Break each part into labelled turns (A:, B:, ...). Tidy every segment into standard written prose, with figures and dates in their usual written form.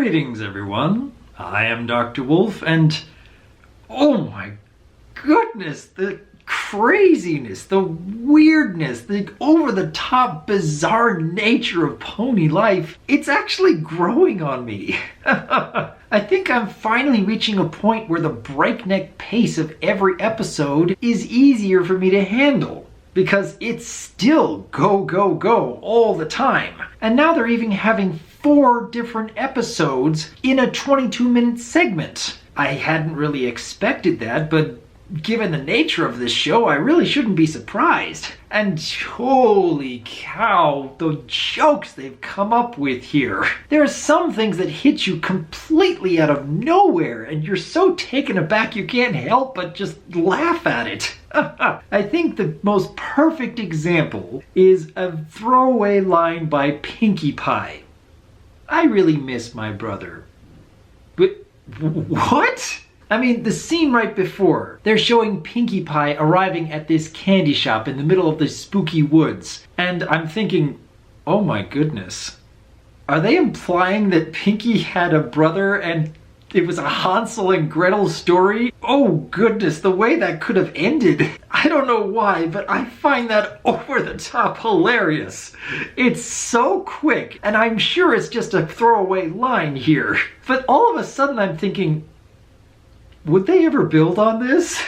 A: Greetings, everyone. I am Dr. Wolf, and oh my goodness, the craziness, the weirdness, the over-the-top bizarre nature of pony life, it's actually growing on me. I think I'm finally reaching a point where the breakneck pace of every episode is easier for me to handle, because it's still go, go, go all the time. And now they're even having 4 different episodes in a 22-minute segment. I hadn't really expected that, but given the nature of this show, I really shouldn't be surprised. And holy cow, the jokes they've come up with here. There are some things that hit you completely out of nowhere, and you're so taken aback you can't help but just laugh at it. I think the most perfect example is a throwaway line by Pinkie Pie. I really miss my brother. But what? I mean, the scene right before, they're showing Pinkie Pie arriving at this candy shop in the middle of the spooky woods. And I'm thinking, oh my goodness. Are they implying that Pinkie had a brother and it was a Hansel and Gretel story? Oh goodness, the way that could have ended. I don't know why, but I find that over the top hilarious. It's so quick, and I'm sure it's just a throwaway line here. But all of a sudden I'm thinking, would they ever build on this?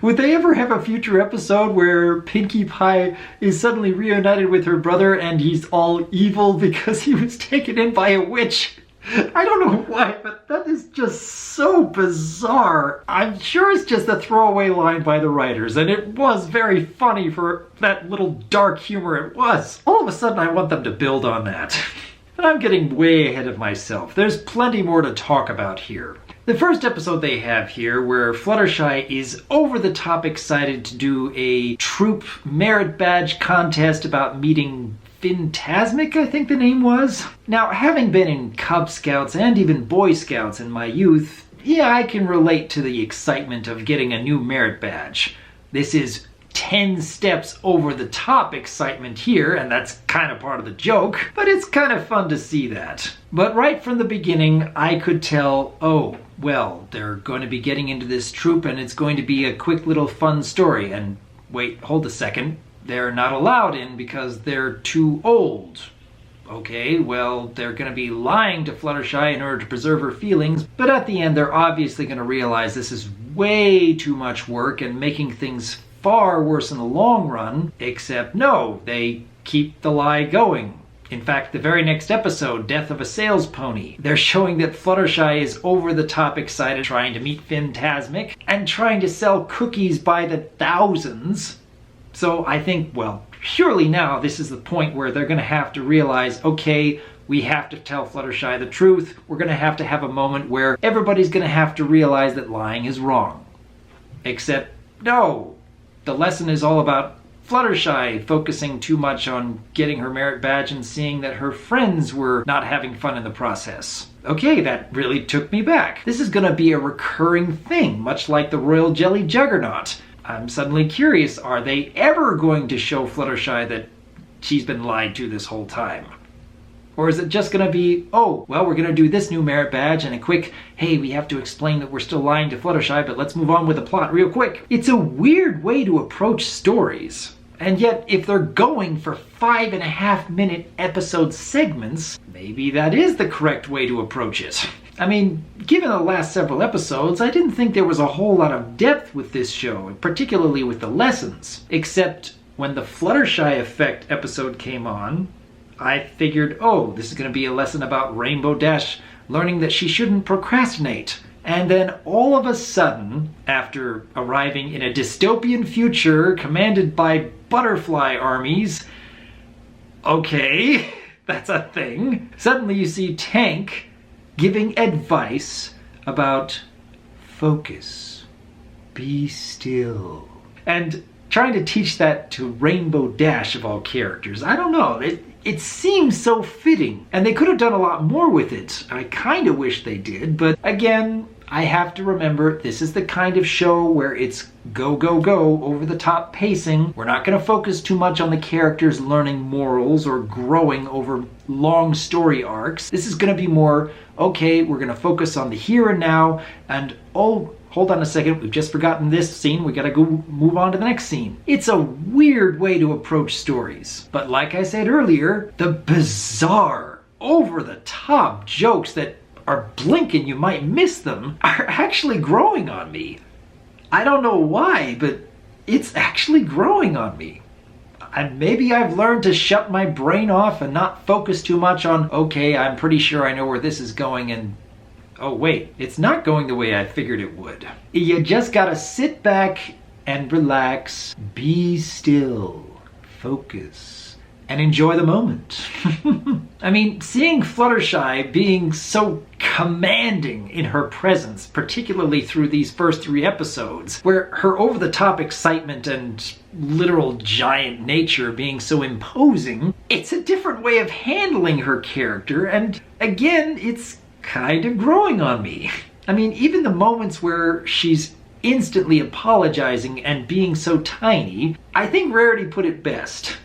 A: Would they ever have a future episode where Pinkie Pie is suddenly reunited with her brother and he's all evil because he was taken in by a witch? I don't know why, but that is just so bizarre. I'm sure it's just a throwaway line by the writers, and it was very funny for that little dark humor it was. All of a sudden I want them to build on that. But I'm getting way ahead of myself. There's plenty more to talk about here. The first episode they have here, where Fluttershy is over-the-top excited to do a troop merit badge contest about meeting Phantasmic, I think the name was. Now, having been in Cub Scouts and even Boy Scouts in my youth, yeah, I can relate to the excitement of getting a new merit badge. This is 10 steps over the top excitement here, and that's kind of part of the joke, but it's kind of fun to see that. But right from the beginning, I could tell, oh, well, they're going to be getting into this troop and it's going to be a quick little fun story. And wait, hold a second. They're not allowed in because they're too old. Okay, well, they're going to be lying to Fluttershy in order to preserve her feelings, but at the end they're obviously going to realize this is way too much work and making things far worse in the long run, except no, they keep the lie going. In fact, the very next episode, Death of a Sales Pony, they're showing that Fluttershy is over the top excited trying to meet Phantasmic and trying to sell cookies by the thousands. So I think, well, surely now this is the point where they're going to have to realize, okay, we have to tell Fluttershy the truth. We're going to have a moment where everybody's going to have to realize that lying is wrong. Except, no. The lesson is all about Fluttershy focusing too much on getting her merit badge and seeing that her friends were not having fun in the process. Okay, that really took me back. This is going to be a recurring thing, much like the Royal Jelly Juggernaut. I'm suddenly curious, are they ever going to show Fluttershy that she's been lied to this whole time? Or is it just going to be, oh, well, we're going to do this new merit badge and a quick, hey, we have to explain that we're still lying to Fluttershy, but let's move on with the plot real quick. It's a weird way to approach stories. And yet, if they're going for 5.5-minute episode segments, maybe that is the correct way to approach it. I mean, given the last several episodes, I didn't think there was a whole lot of depth with this show, particularly with the lessons. Except when the Fluttershy Effect episode came on, I figured, oh, this is going to be a lesson about Rainbow Dash learning that she shouldn't procrastinate. And then all of a sudden, after arriving in a dystopian future commanded by butterfly armies, okay, that's a thing. Suddenly you see Tank giving advice about focus, be still, and trying to teach that to Rainbow Dash of all characters. I don't know, it seems so fitting, and they could have done a lot more with it. I kind of wish they did, but again, I have to remember this is the kind of show where it's go, go, go, over the top pacing. We're not going to focus too much on the characters learning morals or growing over long story arcs. This is going to be more, okay, we're going to focus on the here and now, and oh, hold on a second, we've just forgotten this scene, we gotta go move on to the next scene. It's a weird way to approach stories. But like I said earlier, the bizarre, over-the-top jokes that are blink and you might miss them are actually growing on me. I don't know why, but it's actually growing on me. And maybe I've learned to shut my brain off and not focus too much on, okay, I'm pretty sure I know where this is going, and oh wait, it's not going the way I figured it would. You just gotta sit back and relax, be still, focus, and enjoy the moment. I mean, seeing Fluttershy being so commanding in her presence, particularly through these first 3 episodes, where her over-the-top excitement and literal giant nature being so imposing, it's a different way of handling her character, and again, it's kind of growing on me. I mean, even the moments where she's instantly apologizing and being so tiny, I think Rarity put it best.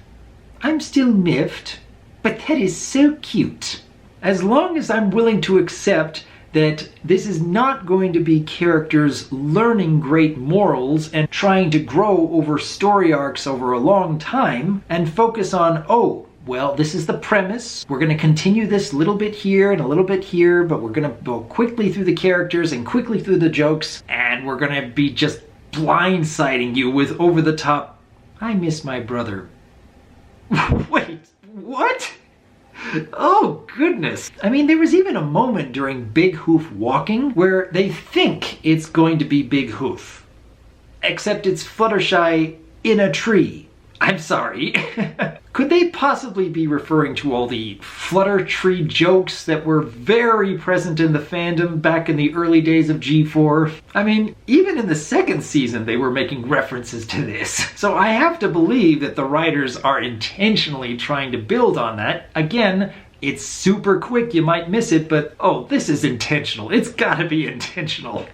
A: I'm still miffed, but that is so cute. As long as I'm willing to accept that this is not going to be characters learning great morals and trying to grow over story arcs over a long time, and focus on, oh, well, this is the premise. We're going to continue this little bit here and a little bit here, but we're going to go quickly through the characters and quickly through the jokes, and we're going to be just blindsiding you with over-the-top, I miss my brother. Wait, what? Oh, goodness. I mean, there was even a moment during Big Hoof walking where they think it's going to be Big Hoof, except it's Fluttershy in a tree. I'm sorry. Could they possibly be referring to all the Flutter Tree jokes that were very present in the fandom back in the early days of G4? I mean, even in the 2nd season they were making references to this. So I have to believe that the writers are intentionally trying to build on that. Again, it's super quick, you might miss it, but oh, this is intentional. It's gotta be intentional.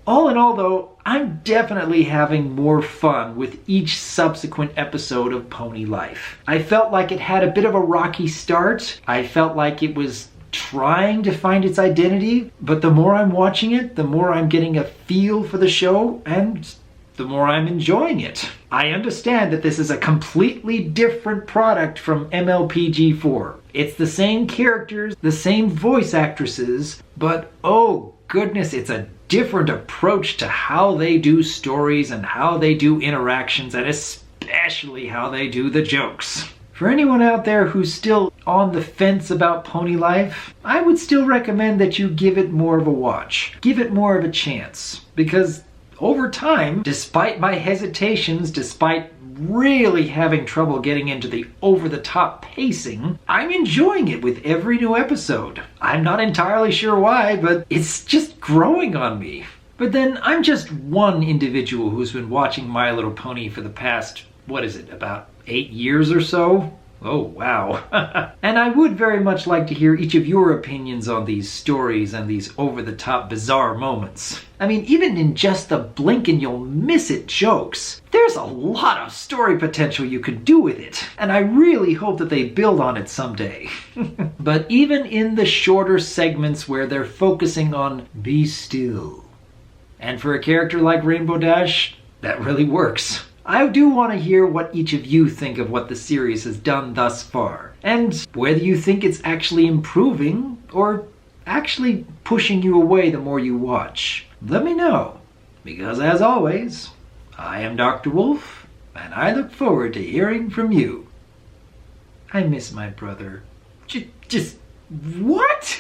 A: All in all though, I'm definitely having more fun with each subsequent episode of Pony Life. I felt like it had a bit of a rocky start. I felt like it was trying to find its identity, but the more I'm watching it, the more I'm getting a feel for the show, and the more I'm enjoying it. I understand that this is a completely different product from MLPG4. It's the same characters, the same voice actresses, but oh goodness, it's a different approach to how they do stories and how they do interactions, and especially how they do the jokes. For anyone out there who's still on the fence about Pony Life, I would still recommend that you give it more of a watch. Give it more of a chance, because over time, despite my hesitations, despite really having trouble getting into the over-the-top pacing, I'm enjoying it with every new episode. I'm not entirely sure why, but it's just growing on me. But then I'm just one individual who's been watching My Little Pony for the past, about 8 years or so? Oh, wow. And I would very much like to hear each of your opinions on these stories and these over-the-top bizarre moments. I mean, even in just the blink and you'll miss it jokes, there's a lot of story potential you could do with it. And I really hope that they build on it someday. But even in the shorter segments where they're focusing on be still, and for a character like Rainbow Dash, that really works. I do want to hear what each of you think of what the series has done thus far, and whether you think it's actually improving or actually pushing you away the more you watch. Let me know, because as always, I am Dr. Wolf, and I look forward to hearing from you. I miss my brother. Just what?